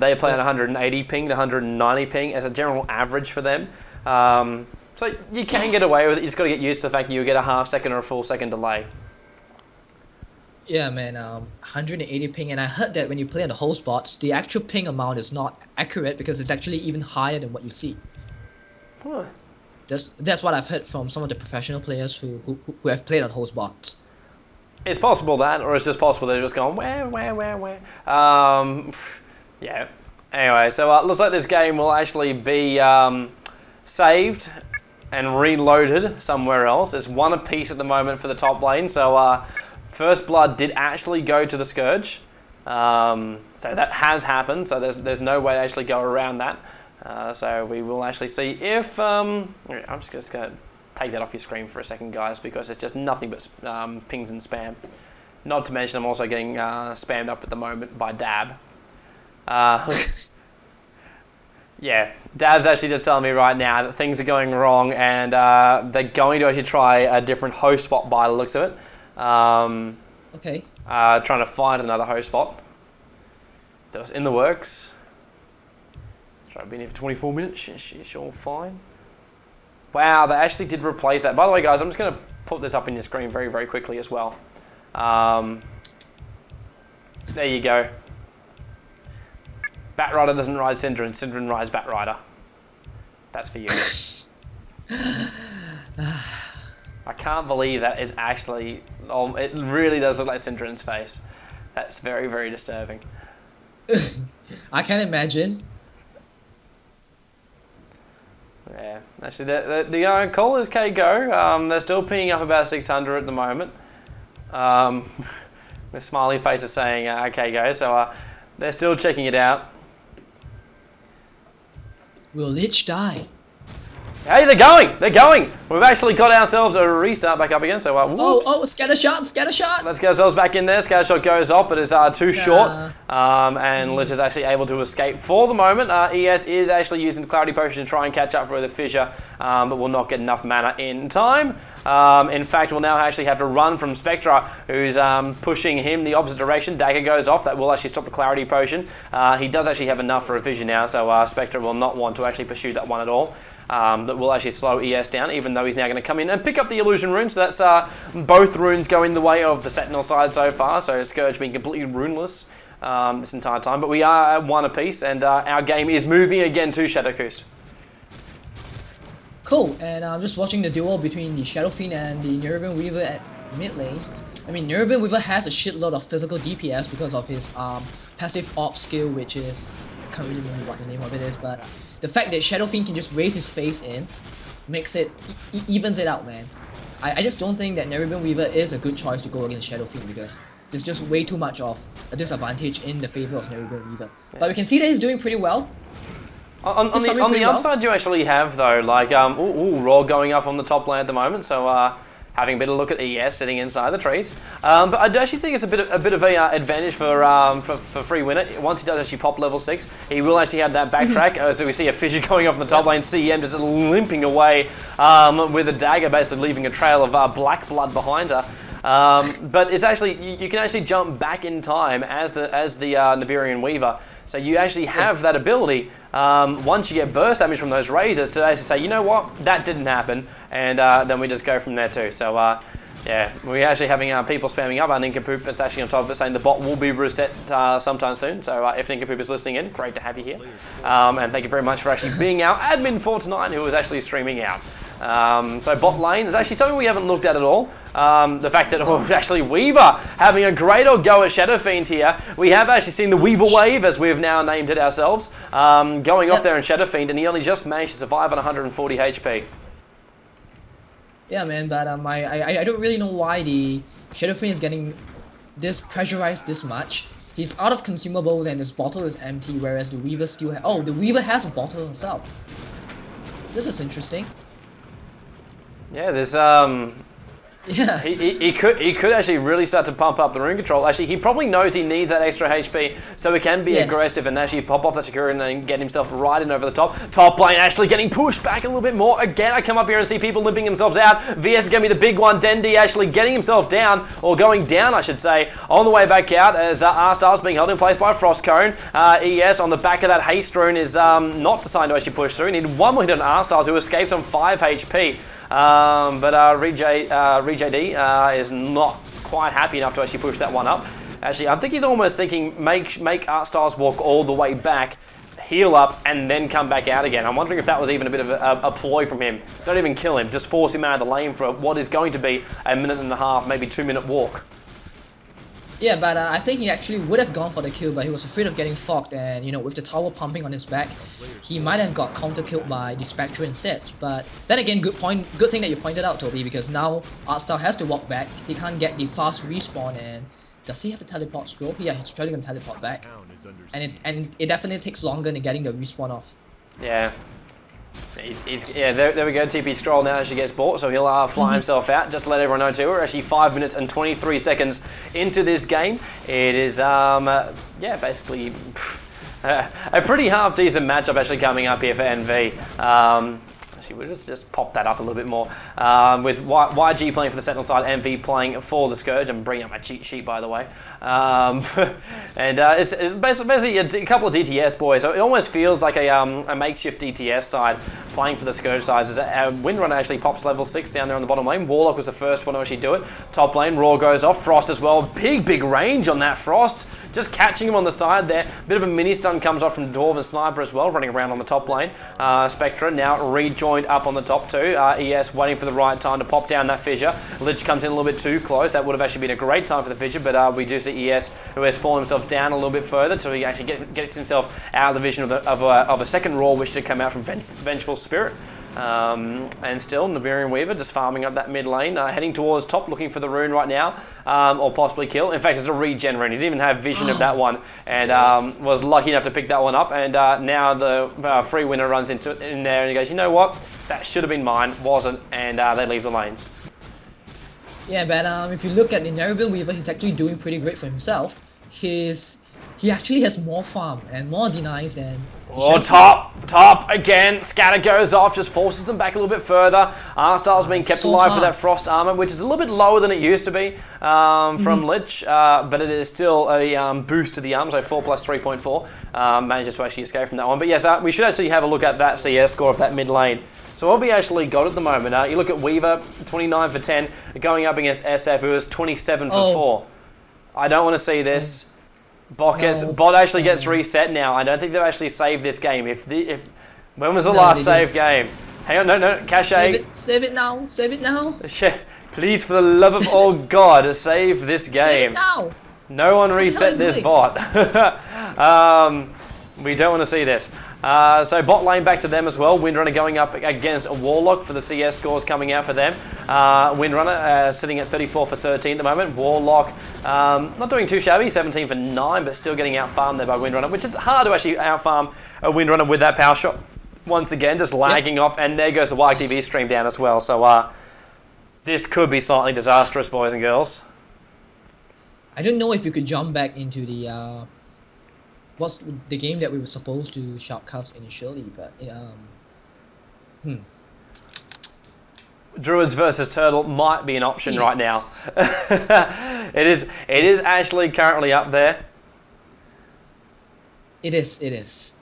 They play at 180 ping to 190 ping as a general average for them. So you can get away with it. You just got to get used to the fact that you get a half second or a full second delay. Yeah, man, 180 ping, and I heard that when you play on the host bots, the actual ping amount is not accurate because it's actually even higher than what you see. Huh. That's what I've heard from some of the professional players who have played on host bots. It's possible that, or it's just possible they're just going, where. Yeah. Anyway, so it looks like this game will actually be saved and reloaded somewhere else. It's one apiece at the moment for the top lane, so First Blood did actually go to the Scourge. So that has happened, so there's no way to actually go around that. So we will actually see if... I'm just going to take that off your screen for a second, guys, because it's just nothing but pings and spam. Not to mention I'm also getting spammed up at the moment by Dab. Yeah, Dab's actually just telling me right now that things are going wrong and they're going to actually try a different host spot by the looks of it. Okay. Trying to find another host spot. That was in the works. So I've been here for 24 minutes. It's all fine. Wow, they actually did replace that. By the way, guys, I'm just going to put this up on your screen very, very quickly as well. There you go. Batrider doesn't ride Syndra, and Syndra rides Batrider. That's for you. I can't believe that is actually... Oh, it really does look like Syndran's face. That's very, very disturbing. I can imagine. Yeah, actually, the call is KGO. They're still pinging up about 600 at the moment. The smiley face is saying KGO, so they're still checking it out. Will Lich die? Hey, they're going! They're going! We've actually got ourselves a restart back up again, so whoops. Oh, scatter shot, scatter shot! Let's get ourselves back in there. Scatter shot goes off, but it's too short. And Lich is actually able to escape for the moment. ES is actually using the Clarity Potion to try and catch up with the Fissure, but will not get enough mana in time. In fact, we'll now actually have to run from Spectra, who's pushing him the opposite direction. Dagger goes off. That will actually stop the Clarity Potion. He does actually have enough for a Vision now, so Spectra will not want to actually pursue that one at all. That will actually slow ES down, even though he's now going to come in and pick up the Illusion Rune. So that's both runes going the way of the Sentinel side so far. So Scourge being completely runeless this entire time. But we are at one apiece, and our game is moving again to Shadowcoust. Cool, and I'm just watching the duel between the Shadow Fiend and the Nervin Weaver at mid lane. I mean, Nervin Weaver has a shitload of physical DPS because of his passive op skill, which is... I can't really remember what the name of it is, but... The fact that Shadow Fiend can just raise his face in makes it, evens it out, man. I just don't think that Nervin Weaver is a good choice to go against Shadow Fiend because there's just way too much of a disadvantage in the favor of Nervin Weaver. Yeah. But we can see that he's doing pretty well. On the upside, you actually have though, like Raw going up on the top lane at the moment, so having a bit of a look at ES sitting inside the trees. But I actually think it's a bit of a advantage for Free Winner. Once he does actually pop level 6, he will actually have that backtrack. So we see a Fissure going off in the top lane, CM just limping away with a dagger, basically leaving a trail of black blood behind her. But it's actually, you can actually jump back in time as the Navirian Weaver. So you actually have that ability, once you get burst damage from those razors, to actually say, you know what, that didn't happen, and then we just go from there too. So yeah, we're actually having people spamming up. Our Nincompoop is actually on top of it saying the bot will be reset sometime soon. So if Nincompoop is listening in, great to have you here. And thank you very much for actually being our admin for tonight, who was actually streaming out. So bot lane is actually something we haven't looked at all. The fact that actually Weaver having a great old go at Shadow Fiend here. We have actually seen the Weaver Wave, as we've now named it ourselves, going off there in Shadow Fiend, and he only just managed to survive on 140 HP. Yeah, man, but I don't really know why the Shadow Fiend is getting this pressurized this much. He's out of consumables and his bottle is empty, whereas the Weaver still has... Oh, the Weaver has a bottle herself. This is interesting. Yeah, there's Yeah. He could actually really start to pump up the rune control. Actually, he probably knows he needs that extra HP, so he can be aggressive and actually pop off that security and get himself right in over the top. Top lane actually getting pushed back a little bit more. Again, I come up here and see people limping themselves out. VS is going to be the big one. Dendi actually getting himself down, or going down, I should say, on the way back out as R-Star's being held in place by Frost Cone. ES on the back of that haste rune is not deciding to actually push through. He needed one more hit on R-Stars, who escapes on 5 HP. But ReJD is not quite happy enough to actually push that one up. Actually, I think he's almost thinking make Art-Stars walk all the way back, heal up, and then come back out again. I'm wondering if that was even a bit of a ploy from him. Don't even kill him, just force him out of the lane for what is going to be a minute and a half, maybe 2-minute walk. Yeah, but I think he actually would have gone for the kill, but he was afraid of getting fogged, and you know, with the tower pumping on his back, he might have got counter killed by the Spectre instead. But then again, good thing that you pointed out, Tobi, because now Artstar has to walk back. He can't get the fast respawn, and does he have a teleport scroll? Yeah, he's probably gonna teleport back, and it definitely takes longer than getting the respawn off. Yeah. Yeah, there we go. TP scroll now actually gets bought, so he'll fly himself out. Just to let everyone know too, we're actually 5 minutes and 23 seconds into this game. It is, yeah, basically a pretty half decent matchup actually coming up here for NV. Actually, we'll just pop that up a little bit more. With YG playing for the Sentinel side, MV playing for the Scourge. I'm bringing up my cheat sheet, by the way. And it's basically a couple of DTS boys. So it almost feels like a makeshift DTS side playing for the Scourge side. Windrunner actually pops level 6 down there on the bottom lane. Warlock was the first one to actually do it. Top lane, Raw goes off. Frost as well. Big range on that Frost. Just catching him on the side there. Bit of a mini stun comes off from Dwarven Sniper as well, running around on the top lane. Spectre now rejoined up on the top too. ES waiting for the right time to pop down that fissure. Lich comes in a little bit too close. That would have actually been a great time for the fissure, but we do see ES, who has fallen himself down a little bit further, so he actually gets himself out of the vision of a second Raw, which did come out from Vengeful Spirit. And still, Nibirian Weaver just farming up that mid lane, heading towards top, looking for the rune right now, or possibly kill. In fact, it's a regen rune. He didn't even have vision of that one, and was lucky enough to pick that one up. And now the free winner runs in there and he goes, you know what? That should have been mine, wasn't, and they leave the lanes. Yeah, but if you look at the Nibirian Weaver, he's actually doing pretty great for himself. He actually has more farm and more denies than... Oh, top again. Scatter goes off, just forces them back a little bit further. R-Star's being kept alive with that Frost armor, which is a little bit lower than it used to be from Lich, but it is still a boost to the armor, so 4 plus 3.4. Manages to actually escape from that one. But yes, we should actually have a look at that CS score of that mid lane. So what we actually got at the moment, you look at Weaver, 29 for 10, going up against SF, who is 27 for 4. I don't want to see this. Bot actually gets reset now. I don't think they've actually saved this game. When was the last save game? Hang on, no, Cache. Save it now. Save it now. Please, for the love of all God, save this game. Save it now. No one reset this bot. We don't want to see this. So bot lane back to them as well. Windrunner going up against a Warlock for the CS scores coming out for them. Windrunner sitting at 34 for 13 at the moment. Warlock not doing too shabby, 17 for 9, but still getting out-farmed there by Windrunner, which is hard to actually out-farm a Windrunner with that power shot. Once again, just lagging off, and there goes the YTV stream down as well. So this could be slightly disastrous, boys and girls. I don't know if you could jump back into the... what's the game that we were supposed to Shoutcast initially, but Druids versus Turtle might be an option right now. It is actually currently up there. It is.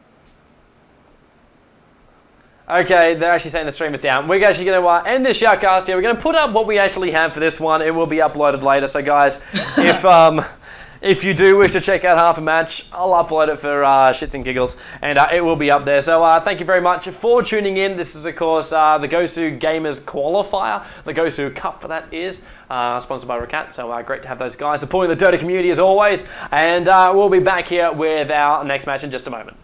Okay, they're actually saying the stream is down. We're actually going to end this Shoutcast here. We're going to put up what we actually have for this one. It will be uploaded later. So guys, if you do wish to check out half a match, I'll upload it for shits and giggles, and it will be up there. So thank you very much for tuning in. This is, of course, the GosuGamers qualifier, the GosuCup that is, sponsored by Roccat. So great to have those guys supporting the DOTA community as always, and we'll be back here with our next match in just a moment.